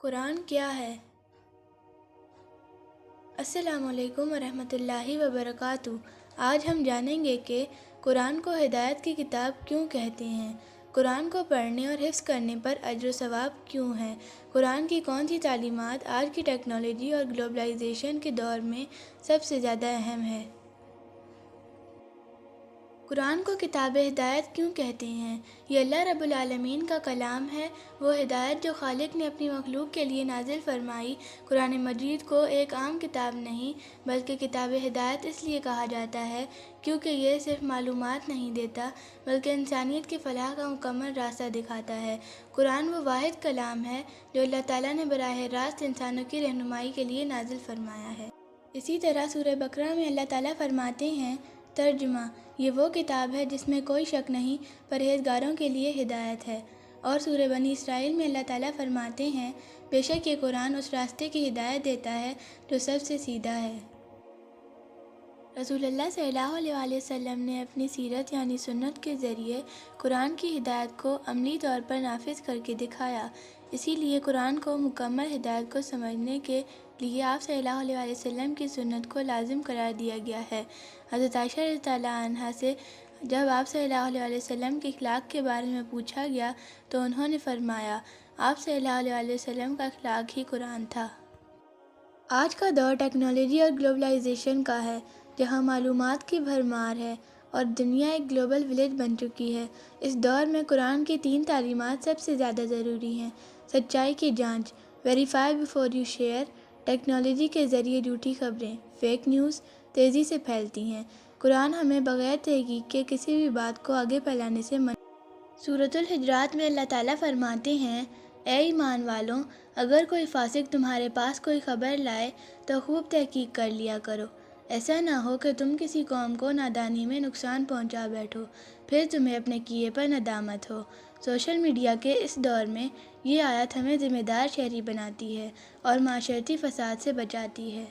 قرآن کیا ہے؟ السلام علیکم ورحمۃ اللہ وبرکاتہ۔ آج ہم جانیں گے کہ قرآن کو ہدایت کی کتاب کیوں کہتے ہیں، قرآن کو پڑھنے اور حفظ کرنے پر اجر و ثواب کیوں ہے، قرآن کی کون سی تعلیمات آج کی ٹیکنالوجی اور گلوبلائزیشن کے دور میں سب سے زیادہ اہم ہے۔ قرآن کو کتاب ہدایت کیوں کہتے ہیں؟ یہ اللہ رب العالمین کا کلام ہے، وہ ہدایت جو خالق نے اپنی مخلوق کے لیے نازل فرمائی۔ قرآن مجید کو ایک عام کتاب نہیں بلکہ کتاب ہدایت اس لیے کہا جاتا ہے کیونکہ یہ صرف معلومات نہیں دیتا بلکہ انسانیت کی فلاح کا مکمل راستہ دکھاتا ہے۔ قرآن وہ واحد کلام ہے جو اللہ تعالیٰ نے براہ راست انسانوں کی رہنمائی کے لیے نازل فرمایا ہے۔ اسی طرح سورہ بقرہ میں اللہ تعالیٰ فرماتے ہیں، ترجمہ: یہ وہ کتاب ہے جس میں کوئی شک نہیں، پرہیزگاروں کے لیے ہدایت ہے۔ اور سورہ بنی اسرائیل میں اللہ تعالیٰ فرماتے ہیں، بے شک یہ قرآن اس راستے کی ہدایت دیتا ہے جو سب سے سیدھا ہے۔ رسول اللہ صلی اللہ علیہ وسلم نے اپنی سیرت یعنی سنت کے ذریعے قرآن کی ہدایت کو عملی طور پر نافذ کر کے دکھایا۔ اسی لیے قرآن کو مکمل ہدایت کو سمجھنے کے لیے آپ صلی اللہ علیہ وسلم کی سنت کو لازم قرار دیا گیا ہے۔ حضرت عائشہ رضی اللہ عنہا سے جب آپ صلی اللہ علیہ وسلم کے اخلاق کے بارے میں پوچھا گیا تو انہوں نے فرمایا، آپ صلی اللہ علیہ وسلم کا اخلاق ہی قرآن تھا۔ آج کا دور ٹیکنالوجی اور گلوبلائزیشن کا ہے، جہاں معلومات کی بھرمار ہے اور دنیا ایک گلوبل ولیج بن چکی ہے۔ اس دور میں قرآن کی 3 تعلیمات سب سے زیادہ ضروری ہیں۔ سچائی کی جانچ، verify before you share. Technology کے ذریعے جھوٹی خبریں، فیک نیوز تیزی سے پھیلتی ہیں۔ قرآن ہمیں بغیر تحقیق کے کسی بھی بات کو آگے پھیلانے سے سورۃ الحجرات میں اللہ تعالیٰ فرماتے ہیں، اے ایمان والوں، اگر کوئی فاسق تمہارے پاس کوئی خبر لائے تو خوب تحقیق کر لیا کرو، ایسا نہ ہو کہ تم کسی قوم کو نادانی میں نقصان پہنچا بیٹھو، پھر تمہیں اپنے کیے پر ندامت ہو۔ سوشل میڈیا کے اس دور میں یہ آیت ہمیں ذمہ دار شہری بناتی ہے اور معاشرتی فساد سے بچاتی ہے۔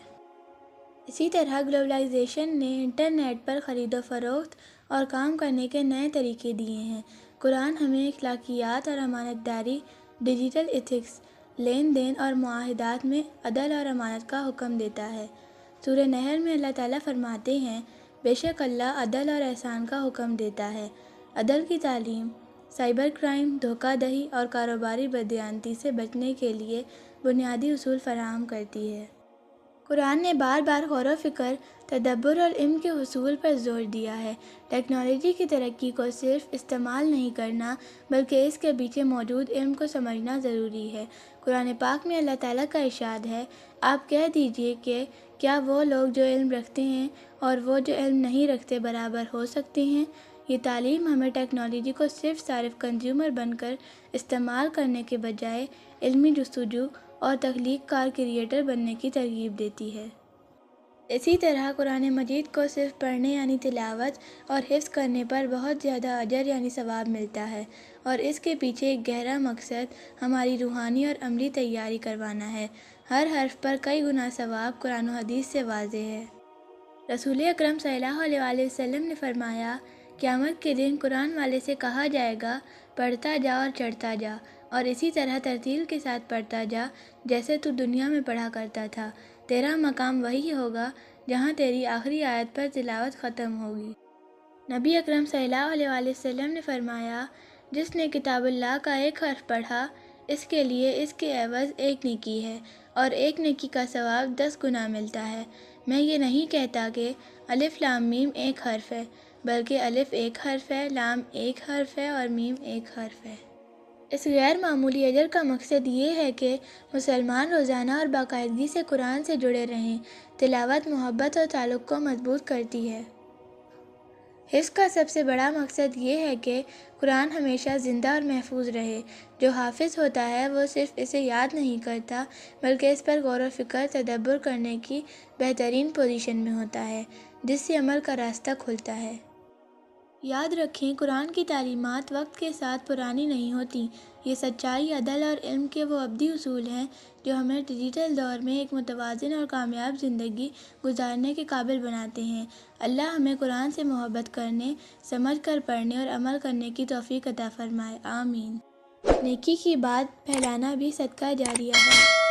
اسی طرح گلوبلائزیشن نے انٹرنیٹ پر خرید و فروخت اور کام کرنے کے نئے طریقے دیے ہیں۔ قرآن ہمیں اخلاقیات اور امانت داری، ڈیجیٹل ایتھکس، لین دین اور معاہدات میں عدل اور امانت کا حکم دیتا ہے۔ سورہ نحل میں اللہ تعالیٰ فرماتے ہیں، بے شک اللہ عدل اور احسان کا حکم دیتا ہے۔ عدل کی تعلیم سائبر کرائم، دھوکہ دہی اور کاروباری بددیانتی سے بچنے کے لیے بنیادی اصول فراہم کرتی ہے۔ قرآن نے بار بار غور و فکر، تدبر اور علم کے حصول پر زور دیا ہے۔ ٹیکنالوجی کی ترقی کو صرف استعمال نہیں کرنا بلکہ اس کے پیچھے موجود علم کو سمجھنا ضروری ہے۔ قرآن پاک میں اللہ تعالیٰ کا ارشاد ہے، آپ کہہ دیجئے کہ کیا وہ لوگ جو علم رکھتے ہیں اور وہ جو علم نہیں رکھتے برابر ہو سکتے ہیں؟ یہ تعلیم ہمیں ٹیکنالوجی کو صرف صارف کنزیومر بن کر استعمال کرنے کے بجائے علمی جستجو اور تخلیق کار کریٹر بننے کی ترغیب دیتی ہے۔ اسی طرح قرآن مجید کو صرف پڑھنے یعنی تلاوت اور حفظ کرنے پر بہت زیادہ اجر یعنی ثواب ملتا ہے، اور اس کے پیچھے ایک گہرا مقصد ہماری روحانی اور عملی تیاری کروانا ہے۔ ہر حرف پر کئی گنا ثواب قرآن و حدیث سے واضح ہے۔ رسول اکرم صلی اللہ علیہ وسلم نے فرمایا، قیامت کے دن قرآن والے سے کہا جائے گا، پڑھتا جا اور چڑھتا جا، اور اسی طرح ترتیل کے ساتھ پڑھتا جا جیسے تو دنیا میں پڑھا کرتا تھا۔ تیرا مقام وہی ہوگا جہاں تیری آخری آیت پر تلاوت ختم ہوگی۔ نبی اکرم صلی اللہ علیہ وسلم نے فرمایا، جس نے کتاب اللہ کا ایک حرف پڑھا، اس کے لیے اس کے عوض ایک نیکی ہے اور ایک نیکی کا ثواب 10 گنا ملتا ہے۔ میں یہ نہیں کہتا کہ الف لام میم ایک حرف ہے، بلکہ الف ایک حرف ہے، لام ایک حرف ہے اور میم ایک حرف ہے۔ اس غیر معمولی اجر کا مقصد یہ ہے کہ مسلمان روزانہ اور باقاعدگی سے قرآن سے جڑے رہیں۔ تلاوت محبت اور تعلق کو مضبوط کرتی ہے۔ حفظ کا سب سے بڑا مقصد یہ ہے کہ قرآن ہمیشہ زندہ اور محفوظ رہے۔ جو حافظ ہوتا ہے وہ صرف اسے یاد نہیں کرتا بلکہ اس پر غور و فکر، تدبر کرنے کی بہترین پوزیشن میں ہوتا ہے، جس سے عمل کا راستہ کھلتا ہے۔ یاد رکھیں، قرآن کی تعلیمات وقت کے ساتھ پرانی نہیں ہوتیں۔ یہ سچائی، عدل اور علم کے وہ ابدی اصول ہیں جو ہمیں ڈیجیٹل دور میں ایک متوازن اور کامیاب زندگی گزارنے کے قابل بناتے ہیں۔ اللہ ہمیں قرآن سے محبت کرنے، سمجھ کر پڑھنے اور عمل کرنے کی توفیق عطا فرمائے، آمین۔ نیکی کی بات پھیلانا بھی صدقہ جاریہ ہے۔